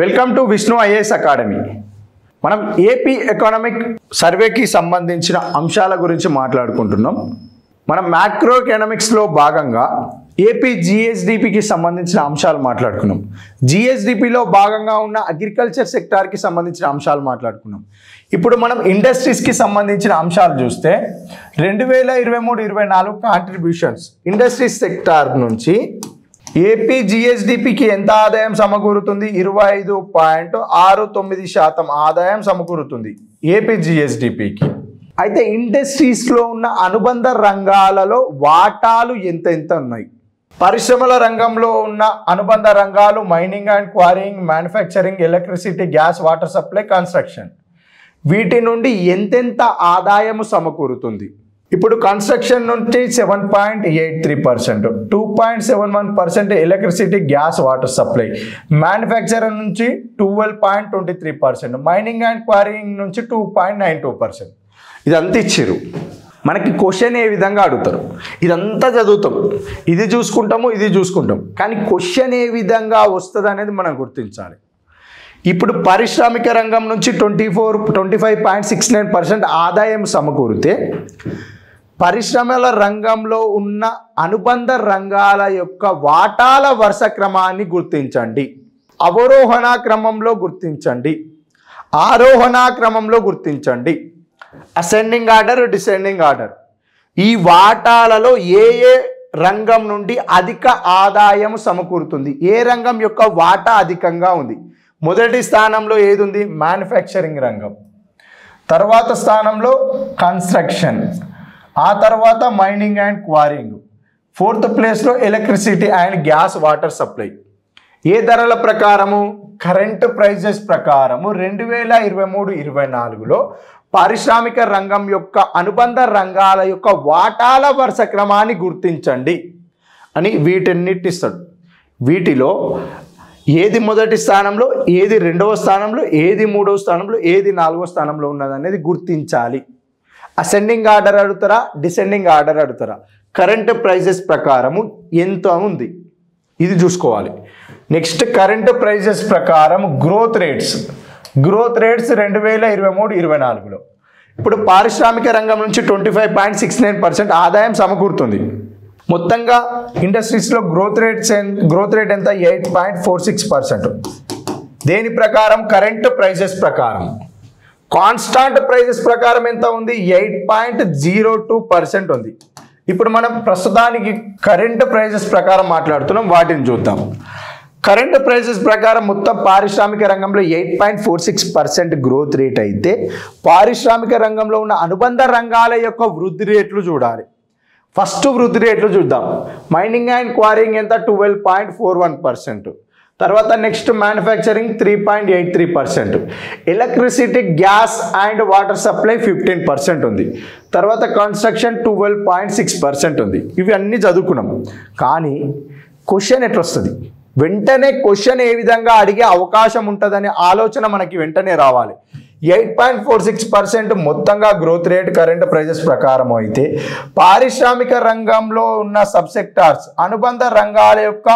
Welcome to Vishnu IAS academy. మనం AP economic సర్వేకి సంబంధించిన అంశాల గురించి మాట్లాడుకుంటున్నాం. మనం మ్యాక్రో ఎకనామిక్స్లో భాగంగా ఏపీ జిఎస్డిపికి సంబంధించిన అంశాలు మాట్లాడుకున్నాం. జిఎస్డిపిలో భాగంగా ఉన్న అగ్రికల్చర్ సెక్టార్కి సంబంధించిన అంశాలు మాట్లాడుకున్నాం. ఇప్పుడు మనం ఇండస్ట్రీస్కి సంబంధించిన అంశాలు చూస్తే 2023-24 కాంట్రిబ్యూషన్స్ ఇండస్ట్రీస్ సెక్టార్ నుంచి ఏపీ జిఎస్డిపికి ఎంత ఆదాయం సమకూరుతుంది? 25.69% ఆదాయం సమకూరుతుంది ఏపీ జిఎస్డిపికి. అయితే ఇండస్ట్రీస్లో ఉన్న అనుబంధ రంగాలలో వాటాలు ఎంత ఉన్నాయి? పరిశ్రమల రంగంలో ఉన్న అనుబంధ రంగాలు mining and quarrying, manufacturing, electricity, gas, water supply, construction. వీటి నుండి ఎంతెంత ఆదాయము సమకూరుతుంది? ఇప్పుడు కన్స్ట్రక్షన్ నుంచి 7.83%, 2.71% electricity, gas, water supply, manufacturing నుంచి 12.23%, మైనింగ్ అండ్ క్వారీయింగ్ నుంచి 2.92%. ఇదంతా ఇచ్చారు. మనకి క్వశ్చన్ ఏ విధంగా అడుగుతారు? ఇదంతా చదువుతాం, ఇది చూసుకుంటాము, ఇది చూసుకుంటాం, కానీ క్వశ్చన్ ఏ విధంగా వస్తుంది అనేది మనం గుర్తించాలి. ఇప్పుడు పారిశ్రామిక రంగం నుంచి 25.69% ఆదాయం సమకూరితే పరిశ్రమల రంగంలో ఉన్న అనుబంధ రంగాల యొక్క వాటాల వరుస క్రమాన్ని గుర్తించండి. అవరోహణ క్రమంలో గుర్తించండి, ఆరోహణ క్రమంలో గుర్తించండి, అసెండింగ్ ఆర్డర్, డిసెండింగ్ ఆర్డర్. ఈ వాటాలలో ఏ ఏ రంగం నుండి అధిక ఆదాయం సమకూరుతుంది? ఏ రంగం యొక్క వాటా అధికంగా ఉంది? మొదటి స్థానంలో ఏది ఉంది? మ్యానుఫ్యాక్చరింగ్ రంగం. తర్వాత స్థానంలో కన్స్ట్రక్షన్, ఆ తర్వాత మైనింగ్ అండ్ క్వారింగ్, ఫోర్త్ ప్లేస్లో electricity and gas, water supply. ఏ ధరల ప్రకారము? కరెంట్ ప్రైజెస్ ప్రకారము 2023-24లో పారిశ్రామిక రంగం యొక్క అనుబంధ రంగాల యొక్క వాటాల వరుస క్రమాన్ని గుర్తించండి అని వీటన్నిటి ఇస్తాడు. వీటిలో ఏది మొదటి స్థానంలో, ఏది రెండవ స్థానంలో, ఏది మూడవ స్థానంలో, ఏది నాలుగవ స్థానంలో ఉన్నది అనేది గుర్తించాలి. అసెండింగ్ ఆర్డర్ అడుగుతారా, డిసెండింగ్ ఆర్డర్ అడుగుతారా? కరెంట్ ప్రైజెస్ ప్రకారము ఎంత ఉంది ఇది చూసుకోవాలి. నెక్స్ట్ కరెంట్ ప్రైజెస్ ప్రకారం గ్రోత్ రేట్స్ 2023-24లో ఇప్పుడు పారిశ్రామిక రంగం నుంచి 25.69% ఆదాయం సమకూరుతుంది. మొత్తంగా ఇండస్ట్రీస్లో గ్రోత్ రేట్ ఎంత? 8.46%. దేని ప్రకారం? కరెంట్ ప్రైజెస్ ప్రకారం. కాన్స్టాంట్ ప్రైజెస్ ప్రకారం ఎంత ఉంది? 8.02% ఉంది. ఇప్పుడు మనం ప్రస్తుతానికి కరెంట్ ప్రైజెస్ ప్రకారం మాట్లాడుతున్నాం, వాటిని చూద్దాం. కరెంట్ ప్రైజెస్ ప్రకారం మొత్తం పారిశ్రామిక రంగంలో 8.46% గ్రోత్ రేట్ అయితే పారిశ్రామిక రంగంలో ఉన్న అనుబంధ రంగాల యొక్క వృద్ధి రేట్లు చూడాలి. ఫస్ట్ వృద్ధి రేట్లు చూద్దాం. మైనింగ్ అండ్ క్వారీయింగ్ ఎంత? 12.41%. తర్వాత next manufacturing 3.83%, electricity, gas and water supply 15% ఉంది. తర్వాత కన్స్ట్రక్షన్ 12.6% ఉంది. ఇవి అన్నీ చదువుకున్నాం, కానీ క్వశ్చన్ ఎట్లా వస్తుంది? వెంటనే క్వశ్చన్ ఏ విధంగా అడిగే అవకాశం ఉంటుందనే ఆలోచన మనకి వెంటనే రావాలి. 8.46% మొత్తంగా గ్రోత్ రేట్ కరెంట్ ప్రైజెస్ ప్రకారం అయితే పారిశ్రామిక రంగంలో ఉన్న సబ్ సెక్టార్స్ అనుబంధ రంగాల యొక్క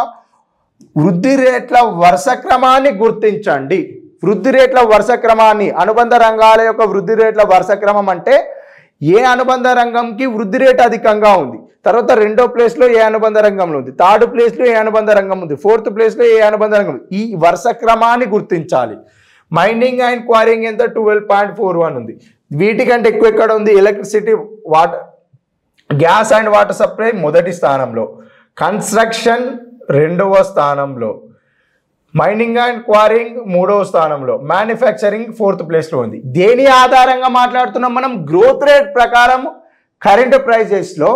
వృద్ధి రేట్ల వరుస క్రమాన్ని గుర్తించండి. వృద్ధి రేట్ల వరుస క్రమాన్ని, అనుబంధ రంగాల యొక్క వృద్ధి రేట్ల వరుస క్రమం అంటే ఏ అనుబంధ రంగంకి వృద్ధి రేట్ అధికంగా ఉంది, తర్వాత రెండో ప్లేస్లో ఏ అనుబంధ రంగంలో ఉంది, థర్డ్ ప్లేస్లో ఏ అనుబంధ రంగం ఉంది, ఫోర్త్ ప్లేస్లో ఏ అనుబంధ రంగం ఉంది. ఈ వరుస క్రమాన్ని గుర్తించాలి. మైనింగ్ అండ్ క్వారీయింగ్ ఎంత? 12.41 ఉంది. వీటికంటే ఎక్కువ ఎక్కడ ఉంది? Electricity, water, gas and water supply మొదటి స్థానంలో, కన్స్ట్రక్షన్ రెండవ స్థానంలో, మైనింగ్ అండ్ క్వారీయింగ్ మూడవ స్థానంలో, మ్యానుఫ్యాక్చరింగ్ ఫోర్త్ ప్లేస్లో ఉంది. దేని ఆధారంగా మాట్లాడుతున్నాం మనం? గ్రోత్ రేట్ ప్రకారం కరెంట్ ప్రైజెస్లో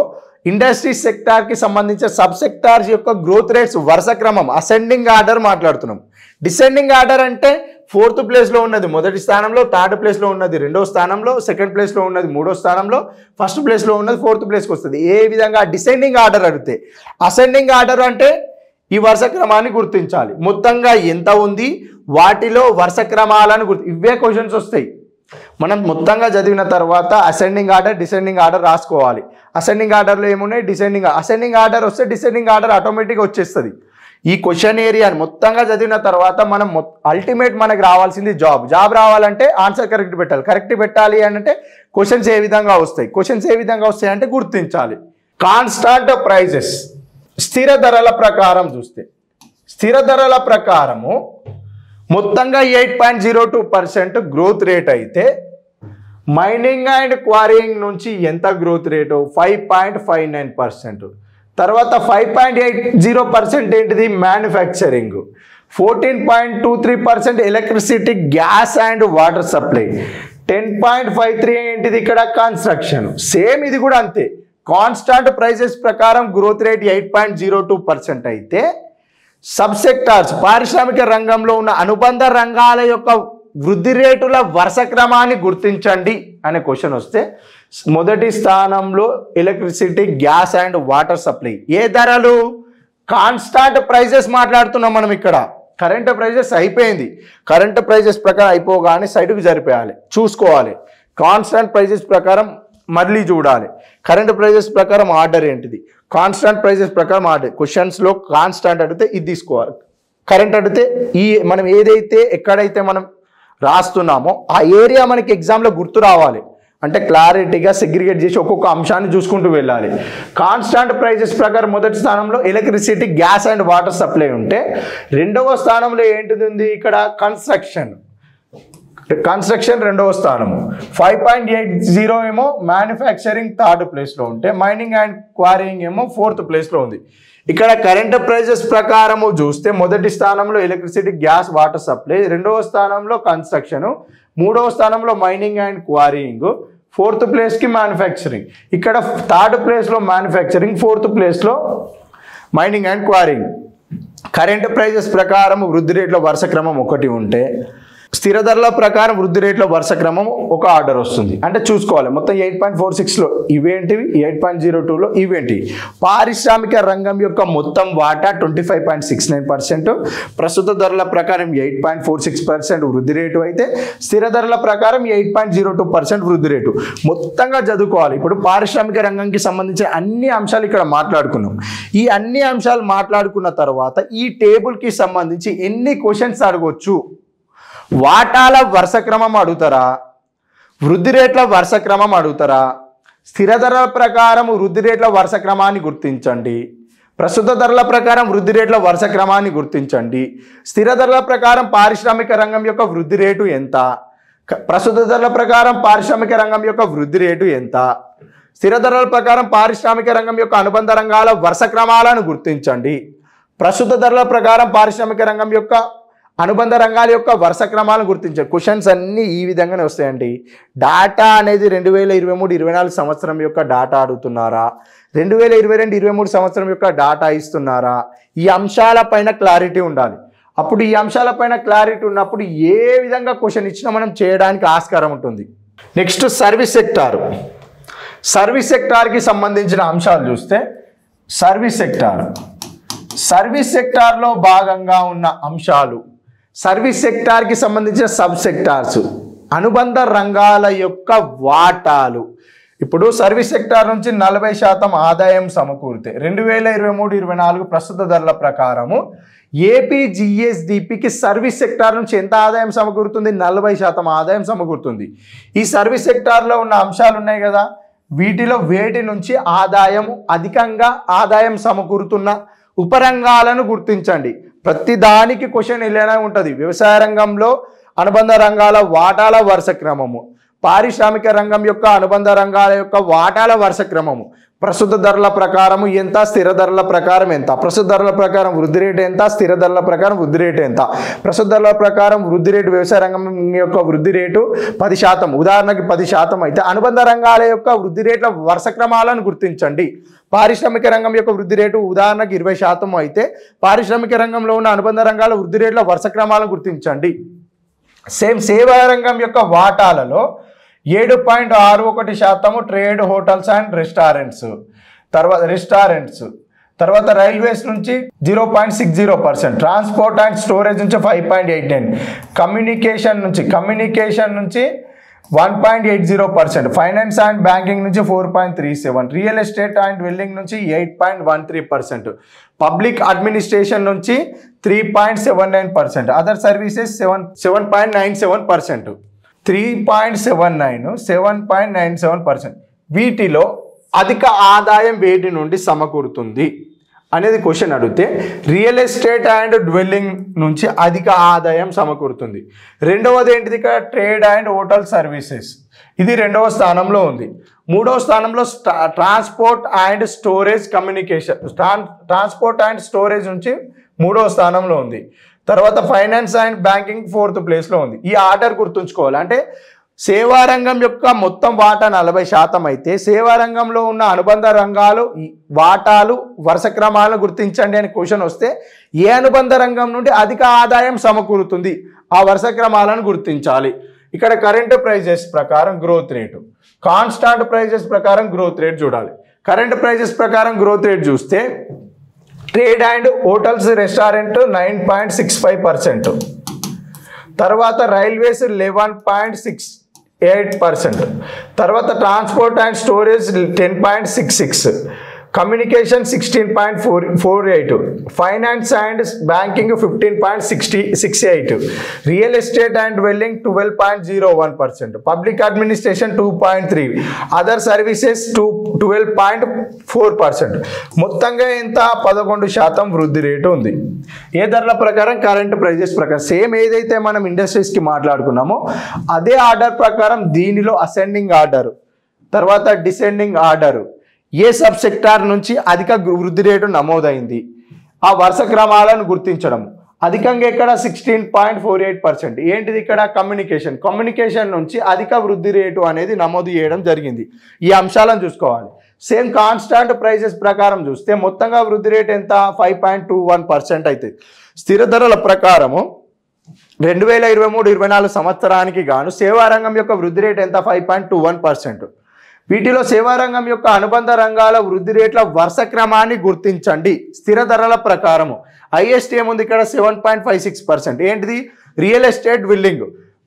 ఇండస్ట్రీ సెక్టార్కి సంబంధించిన సబ్ సెక్టార్స్ యొక్క గ్రోత్ రేట్స్ వరుస క్రమం అసెండింగ్ ఆర్డర్ మాట్లాడుతున్నాం. డిసెండింగ్ ఆర్డర్ అంటే ఫోర్త్ ప్లేస్లో ఉన్నది మొదటి స్థానంలో, థర్డ్ ప్లేస్లో ఉన్నది రెండో స్థానంలో, సెకండ్ ప్లేస్లో ఉన్నది మూడో స్థానంలో, ఫస్ట్ ప్లేస్లో ఉన్నది ఫోర్త్ ప్లేస్కి వస్తుంది. ఏ విధంగా డిసెండింగ్ ఆర్డర్ అడిగితే, అసెండింగ్ ఆర్డర్ అంటే ఈ వరుస క్రమాన్ని గుర్తించాలి. మొత్తంగా ఎంత ఉంది, వాటిలో వరుస క్రమాలను ఇవే క్వశ్చన్స్ వస్తాయి. మనం మొత్తంగా చదివిన తర్వాత అసెండింగ్ ఆర్డర్, డిసెండింగ్ ఆర్డర్ రాసుకోవాలి. అసెండింగ్ ఆర్డర్లో ఏమున్నాయి? అసెండింగ్ ఆర్డర్ వస్తే డిసెండింగ్ ఆర్డర్ ఆటోమేటిక్గా వచ్చేస్తుంది. ఈ క్వశ్చన్ ఏరియాని మొత్తంగా చదివిన తర్వాత మనం అల్టిమేట్ మనకు రావాల్సింది జాబ్ రావాలంటే ఆన్సర్ కరెక్ట్ పెట్టాలి. కరెక్ట్ పెట్టాలి అంటే క్వశ్చన్స్ ఏ విధంగా వస్తాయి అంటే గుర్తించాలి. కాన్స్టాంట్ ప్రైజెస్ స్థిర ధరల ప్రకారం చూస్తే స్థిర ధరల ప్రకారము మొత్తంగా 8.02% గ్రోత్ రేట్ అయితే మైనింగ్ అండ్ క్వారీయింగ్ నుంచి ఎంత గ్రోత్ రేటు 5.59%. తర్వాత 5.80% ఏంటిది manufacturing, 14.23% electricity gas and water supply, 10.53 ఏంటిది ఇక్కడ కన్స్ట్రక్షన్. సేమ్ ఇది కూడా అంతే. కాన్స్టాంట్ ప్రైజెస్ ప్రకారం గ్రోత్ రేట్ 8.02% అయితే సబ్ సెక్టార్స్ పారిశ్రామిక రంగంలో ఉన్న అనుబంధ రంగాల యొక్క వృద్ధి రేటుల వరుస క్రమాన్ని గుర్తించండి అనే క్వశ్చన్ వస్తే మొదటి స్థానంలో electricity gas and water supply. ఏ ధరలు? కాన్స్టాంట్ ప్రైజెస్ మాట్లాడుతున్నాం మనం ఇక్కడ. కరెంట్ ప్రైజెస్ అయిపోయింది. కరెంట్ ప్రైజెస్ ప్రకారం అయిపోగానే సైడ్కి జరిపేయాలి, చూసుకోవాలి. కాన్స్టాంట్ ప్రైజెస్ ప్రకారం మళ్ళీ చూడాలి. కరెంట్ ప్రైజెస్ ప్రకారం ఆర్డర్ ఏంటిది, కాన్స్టాంట్ ప్రైజెస్ ప్రకారం ఆర్డర్. క్వశ్చన్స్లో కాన్స్టాంట్ అడిగితే ఇది తీసుకోవాలి, కరెంట్ అడిగితే ఈ మనం ఏదైతే ఎక్కడైతే మనం రాస్తున్నామో ఆ ఏరియా మనకి ఎగ్జామ్లో గుర్తు రావాలి. అంటే క్లారిటీగా సెగ్రిగేట్ చేసి ఒక్కొక్క అంశాన్ని చూసుకుంటూ వెళ్ళాలి. కాన్స్టాంట్ ప్రైజెస్ ప్రకారం మొదటి స్థానంలో electricity gas and water supply ఉంటే రెండవ స్థానంలో ఏంటిది ఉంది ఇక్కడ కన్స్ట్రక్షన్ రెండవ స్థానము. 5.80 ఏమో మ్యానుఫ్యాక్చరింగ్ థర్డ్ ప్లేస్లో ఉంటే మైనింగ్ అండ్ క్వారీయింగ్ ఏమో ఫోర్త్ ప్లేస్లో ఉంది. ఇక్కడ కరెంట్ ప్రైజెస్ ప్రకారము చూస్తే మొదటి స్థానంలో ఎలక్ట్రిసిటీ గ్యాస్ వాటర్ సప్లై, రెండవ స్థానంలో కన్స్ట్రక్షన్, మూడవ స్థానంలో మైనింగ్ అండ్ క్వారీయింగ్, ఫోర్త్ ప్లేస్కి మ్యానుఫ్యాక్చరింగ్. ఇక్కడ థర్డ్ ప్లేస్లో మ్యానుఫ్యాక్చరింగ్, ఫోర్త్ ప్లేస్లో mining and quarrying. Current prices ప్రకారం వృద్ధి రేట్లో వరుస క్రమం ఒకటి ఉంటే స్థిర ధరల ప్రకారం వృద్ధి రేట్లో వరుస క్రమం ఒక ఆర్డర్ వస్తుంది. అంటే చూసుకోవాలి మొత్తం 8.46లో ఇవేంటివి, 8.02లో ఇవేంటి. పారిశ్రామిక రంగం యొక్క మొత్తం వాటా 25.69%, ప్రస్తుత ధరల ప్రకారం 8.46% వృద్ధి రేటు అయితే స్థిర ధరల ప్రకారం 8.02% వృద్ధి రేటు. మొత్తంగా చదువుకోవాలి. ఇప్పుడు పారిశ్రామిక రంగంకి సంబంధించిన అన్ని అంశాలు ఇక్కడ మాట్లాడుకున్నాం. ఈ అన్ని అంశాలు మాట్లాడుకున్న తర్వాత ఈ టేబుల్కి సంబంధించి ఎన్ని క్వశ్చన్స్ అడగొచ్చు? వాటాల వరుస క్రమం అడుగుతారా, వృద్ధి రేట్ల వరుస క్రమం అడుగుతారా, స్థిర ధరల ప్రకారం వృద్ధి రేట్ల వరుస క్రమాన్ని గుర్తించండి, ప్రస్తుత ధరల ప్రకారం వృద్ధి రేట్ల వరుస క్రమాన్ని గుర్తించండి, స్థిర ధరల ప్రకారం పారిశ్రామిక రంగం యొక్క వృద్ధి రేటు ఎంత, ప్రస్తుత ధరల ప్రకారం పారిశ్రామిక రంగం యొక్క వృద్ధి రేటు ఎంత, స్థిర ధరల ప్రకారం పారిశ్రామిక రంగం యొక్క అనుబంధ రంగాల వరుస క్రమాలను గుర్తించండి, ప్రస్తుత ధరల ప్రకారం పారిశ్రామిక రంగం యొక్క అనుబంధ రంగాల యొక్క వరుస క్రమాలను గుర్తించారు. క్వశ్చన్స్ అన్నీ ఈ విధంగానే వస్తాయండి. డాటా అనేది 2023-24 సంవత్సరం యొక్క డాటా అడుగుతున్నారా, 2022-23 సంవత్సరం యొక్క డాటా ఇస్తున్నారా? ఈ అంశాలపైన క్లారిటీ ఉండాలి. అప్పుడు ఈ అంశాలపైన క్లారిటీ ఉన్నప్పుడు ఏ విధంగా క్వశ్చన్ ఇచ్చినా మనం చేయడానికి ఆస్కారం ఉంటుంది. నెక్స్ట్ సర్వీస్ సెక్టార్కి సంబంధించిన అంశాలు చూస్తే సర్వీస్ సెక్టార్లో భాగంగా ఉన్న అంశాలు, సర్వీస్ సెక్టార్కి సంబంధించిన సబ్ సెక్టార్స్, అనుబంధ రంగాల యొక్క వాటాలు. ఇప్పుడు సర్వీస్ సెక్టార్ నుంచి 40% ఆదాయం సమకూరితే 2023-24 ప్రస్తుత ధరల ప్రకారము ఏపీ జిఎస్డిపికి సర్వీస్ సెక్టార్ నుంచి ఎంత ఆదాయం సమకూరుతుంది? 40% ఆదాయం సమకూరుతుంది. ఈ సర్వీస్ సెక్టార్లో ఉన్న అంశాలు ఉన్నాయి కదా, వీటిలో వేటి నుంచి అధికంగా ఆదాయం సమకూరుతున్న ఉపరంగాలను గుర్తించండి. ప్రతి దానికి క్వశ్చన్ ఇలానే ఉంటుంది. వ్యవసాయ రంగంలో అనుబంధ రంగాల వాటాల వరుస క్రమము, పారిశ్రామిక రంగం యొక్క అనుబంధ రంగాల యొక్క వాటాల వరుస క్రమము, ప్రస్తుత ధరల ప్రకారం ఎంత, స్థిర ధరల ప్రకారం ఎంత, ప్రస్తుత ధరల ప్రకారం వృద్ధి రేటు ఎంత, స్థిర ధరల ప్రకారం వృద్ధి రేటు ఎంత, ప్రస్తుత ధరల ప్రకారం వృద్ధి రేటు వ్యవసాయ రంగం యొక్క వృద్ధి రేటు 10%, ఉదాహరణకి 10% అయితే అనుబంధ రంగాల యొక్క వృద్ధి రేట్ల వరుస క్రమాలను గుర్తించండి. పారిశ్రామిక రంగం యొక్క వృద్ధి రేటు ఉదాహరణకి 20% అయితే పారిశ్రామిక రంగంలో ఉన్న అనుబంధ రంగాల వృద్ధి రేట్ల వరుస క్రమాలను గుర్తించండి. సేవా రంగం యొక్క వాటాలలో 7.61% ట్రేడ్, హోటల్స్ అండ్ రెస్టారెంట్స్, తర్వాత రైల్వేస్ నుంచి 0.60%, ట్రాన్స్పోర్ట్ అండ్ స్టోరేజ్ నుంచి 5.89%, కమ్యూనికేషన్ నుంచి 1.80%, ఫైనాన్స్ అండ్ బ్యాంకింగ్ నుంచి 4.37%, రియల్ ఎస్టేట్ అండ్ వెల్డింగ్ నుంచి 8.13%, పబ్లిక్ అడ్మినిస్ట్రేషన్ నుంచి 3.79%, అదర్ సర్వీసెస్ 7.97%, 7.97%. వీటిలో అధిక ఆదాయం వేటి నుండి సమకూరుతుంది అనేది క్వశ్చన్ అడిగితే రియల్ ఎస్టేట్ అండ్ డ్వెల్లింగ్ నుంచి అధిక ఆదాయం సమకూరుతుంది. రెండవది ఏంటిది ఇక్కడ ట్రేడ్ అండ్ హోటల్ సర్వీసెస్, ఇది రెండవ స్థానంలో ఉంది. మూడవ స్థానంలో transport and storage communication, transport and storage నుంచి మూడవ స్థానంలో ఉంది. తర్వాత ఫైనాన్స్ అండ్ బ్యాంకింగ్ 4th ప్లేస్లో ఉంది. ఈ ఆర్డర్ గుర్తుంచుకోవాలి. అంటే సేవారంగం యొక్క మొత్తం వాటా 40% అయితే సేవారంగంలో ఉన్న అనుబంధ రంగాలు వాటాలు వరుస క్రమాలను గుర్తించండి అని క్వశ్చన్ వస్తే ఏ అనుబంధ రంగం నుండి అధిక ఆదాయం సమకూరుతుంది ఆ వరుస క్రమాలను గుర్తించాలి. ఇక్కడ కరెంట్ ప్రైజెస్ ప్రకారం గ్రోత్ రేటు, కాన్స్టాంట్ ప్రైజెస్ ప్రకారం గ్రోత్ రేట్ చూడాలి. కరెంట్ ప్రైజెస్ ప్రకారం గ్రోత్ రేట్ చూస్తే ట్రేడ్ అండ్ హోటల్స్ రెస్టారెంట్ 9.65%, తర్వాత రైల్వేస్ 11.68%, తర్వాత transport and storage 10.66%, communication 16.48%, finance and banking 15.68%, real estate and welding 12.01%, public administration 2.3%, other services 12.4%. మొత్తంగా ఎంత 11% వృద్ధి రేటు ఉంది. ఏ ధరల ప్రకారం? కరెంట్ ప్రైజెస్ ప్రకారం. సేమ్ ఏదైతే మనం ఇండస్ట్రీస్కి మాట్లాడుకున్నామో అదే ఆర్డర్ ప్రకారం దీనిలో అసెండింగ్ ఆర్డర్, తర్వాత డిసెండింగ్ ఆర్డర్, ఏ సబ్ సెక్టార్ నుంచి అధిక వృద్ధి రేటు నమోదైంది ఆ వరుస క్రమాలను గుర్తించడం. అధికంగా ఇక్కడ 16.48%. ఏంటిది ఇక్కడ? కమ్యూనికేషన్ నుంచి అధిక వృద్ధి రేటు అనేది నమోదు చేయడం జరిగింది. ఈ అంశాలను చూసుకోవాలి. సేమ్ కాన్స్టాంట్ ప్రైజెస్ ప్రకారం చూస్తే మొత్తంగా వృద్ధి రేటు ఎంత? 5.21% అవుతుంది. స్థిర ధరల ప్రకారము 2023-24 సంవత్సరానికి గాను సేవారంగం యొక్క వృద్ధి రేటు ఎంత? 5.21%. వీటిలో సేవారంగం యొక్క అనుబంధ రంగాల వృద్ధి రేట్ల వరుస క్రమాన్ని గుర్తించండి స్థిర ధరల ప్రకారము. హైయెస్ట్ ఏముంది ఇక్కడ? 7.56%. ఏంటిది? Real estate building.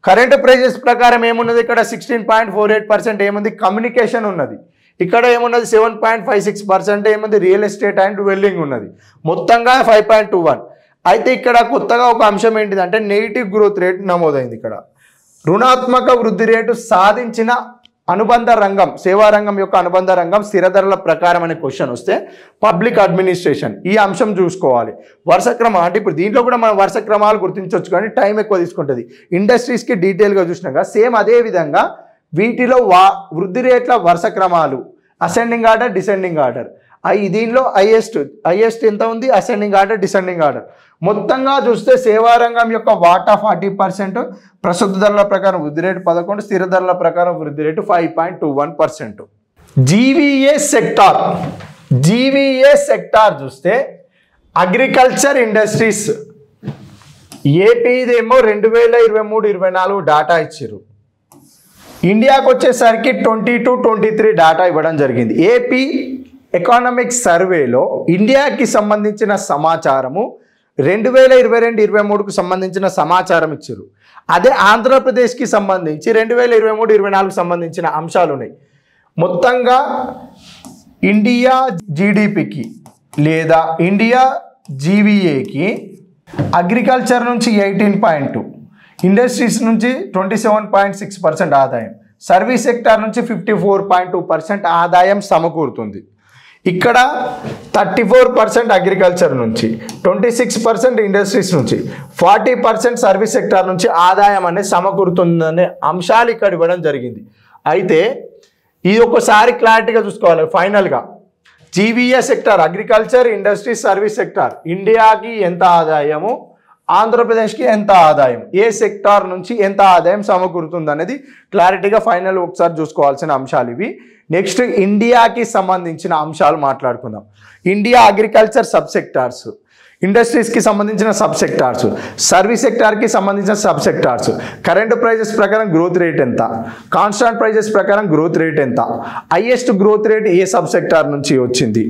Current prices ప్రకారం ఏమున్నది ఇక్కడ? 16.48% ఏముంది? కమ్యూనికేషన్ ఉన్నది. ఇక్కడ ఏమున్నది? 7.56% ఏముంది? రియల్ ఎస్టేట్ అండ్ వెల్డింగ్ ఉన్నది. మొత్తంగా 5.21. అయితే ఇక్కడ కొత్తగా ఒక అంశం ఏంటిదంటే నెగిటివ్ గ్రోత్ రేట్ నమోదైంది. ఇక్కడ రుణాత్మక వృద్ధి రేటు సాధించిన అనుబంధ రంగం, సేవారంగం యొక్క అనుబంధ రంగం స్థిర ధరల ప్రకారం అనే క్వశ్చన్ వస్తే పబ్లిక్ అడ్మినిస్ట్రేషన్ ఈ అంశం చూసుకోవాలి. వరుస క్రమం అంటే ఇప్పుడు దీంట్లో కూడా మనం వరుస క్రమాలు గుర్తించవచ్చు కానీ టైం ఎక్కువ తీసుకుంటుంది. ఇండస్ట్రీస్కి డీటెయిల్గా చూసినాక సేమ్ అదే విధంగా వీటిలో వృద్ధి రేట్ల వరుస క్రమాలు అసెండింగ్ ఆర్డర్, డిసెండింగ్ ఆర్డర్. దీనిలో హైయెస్ట్ ఎంత ఉంది? Ascending order, descending order. మొత్తంగా చూస్తే సేవారంగం యొక్క వాటా 40%, ప్రస్తుత ధరల ప్రకారం వృద్ధి రేటు 11%, స్థిర ధరల ప్రకారం వృద్ధి రేటు 5.21%. జీవీఏ సెక్టార్ చూస్తే అగ్రికల్చర్ ఇండస్ట్రీస్ ఏపీదేమో 2023-24 డాటా ఇచ్చారు. ఇండియాకి వచ్చేసరికి 22-23 డాటా ఇవ్వడం జరిగింది. ఏపీ ఎకానమిక్ సర్వేలో ఇండియాకి సంబంధించిన సమాచారము 2022-23కు సంబంధించిన సమాచారం ఇచ్చారు. అదే ఆంధ్రప్రదేశ్కి సంబంధించి 2023-24కు సంబంధించిన అంశాలు ఉన్నాయి. మొత్తంగా ఇండియా జీడిపికి లేదా ఇండియా జీవీఏకి అగ్రికల్చర్ నుంచి 18.2%, ఇండస్ట్రీస్ నుంచి 27.6% ఆదాయం, సర్వీస్ సెక్టార్ నుంచి 54.2% ఆదాయం సమకూరుతుంది. ఇక్కడ 34% అగ్రికల్చర్ నుంచి, 26% ఇండస్ట్రీస్ నుంచి, 40% సర్వీస్ సెక్టార్ నుంచి ఆదాయం అనేది సమకూరుతుందనే అంశాలు ఇక్కడ ఇవ్వడం జరిగింది. అయితే ఇది ఒకసారి క్లారిటీగా చూసుకోవాలి. ఫైనల్గా GVA sector agriculture, industry, service sector ఇండియాకి ఎంత ఆదాయము, ఆంధ్రప్రదేశ్కి ఎంత ఆదాయం, ఏ సెక్టార్ నుంచి ఎంత ఆదాయం సమకూరుతుంది అనేది క్లారిటీగా ఫైనల్ ఒకసారి చూసుకోవాల్సిన అంశాలు ఇవి. నెక్స్ట్ ఇండియాకి సంబంధించిన అంశాలు మాట్లాడుకుందాం. ఇండియా అగ్రికల్చర్ సబ్ సెక్టార్స్ ఇండస్ట్రీస్కి సంబంధించిన సబ్ సెక్టార్స్, సర్వీస్ సెక్టార్కి సంబంధించిన సబ్ సెక్టార్స్, కరెంట్ ప్రైజెస్ ప్రకారం గ్రోత్ రేట్ ఎంత, కాన్స్టాంట్ ప్రైజెస్ ప్రకారం గ్రోత్ రేట్ ఎంత, హైయెస్ట్ గ్రోత్ రేట్ ఏ సబ్ సెక్టార్ నుంచి వచ్చింది,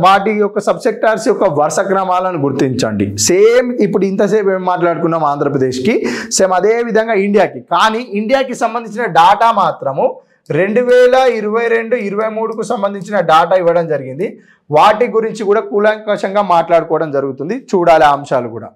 వాటి యొక్క సబ్ సెక్టార్స్ యొక్క వరుస క్రమాలను గుర్తించండి. సేమ్ ఇప్పుడు ఇంతసేపు ఏం మాట్లాడుకున్నాం ఆంధ్రప్రదేశ్కి, సేమ్ అదే విధంగా ఇండియాకి. కానీ ఇండియాకి సంబంధించిన డాటా మాత్రము 2022-23కు సంబంధించిన డాటా ఇవ్వడం జరిగింది. వాటి గురించి కూడా కూలంకషంగా మాట్లాడుకోవడం జరుగుతుంది. చూడాలి ఆ అంశాలు కూడా.